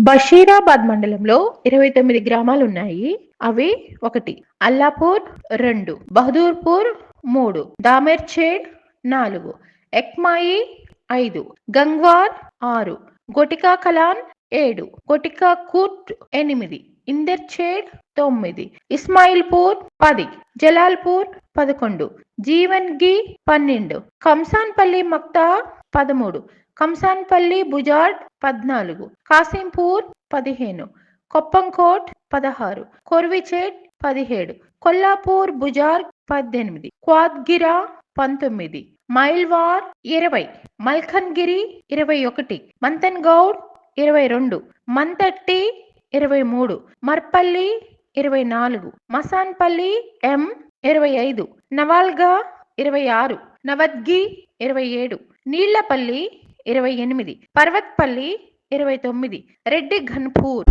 బషీరాబాద్ మండలంలో 29 గ్రామాలున్నాయి. అవి 1 అల్లాపూర్, 2 బహదూర్పూర్, 3 దామెర్చేడ్, 4 ఎక్మాయి, 5 గంగ్వార్, 6 గొటికా కలాన్, 7 గొటికా కుర్ట్, 8 ఇందర్చేడ్, 9 ఇస్మాయిల్పూర్, 10 జలాల్పూర్, 11 జీవన్గి, 12 కంసాన్పల్లి మక్తా, 13 కంసాన్పల్లి బుజాడ్, 14 కాసింపూర్, 15 కొప్పంకోట్, 16 కొర్విచేడ్, 17 కొల్లాపూర్ బుజార్, 18 క్వాద్గిరా, 19 మైల్వార్, 20 మల్కన్గిరి, 21 మంతన్గౌడ్, 22 మంతట్టి, 23 మర్పల్లి, 24 మసాన్పల్లి ఎం, 25 నవాల్గా, 26 నవద్గి, 27 నీళ్లపల్లి, 28 పర్వత్పల్లి, 29 రెడ్డి ఘన్పూర్.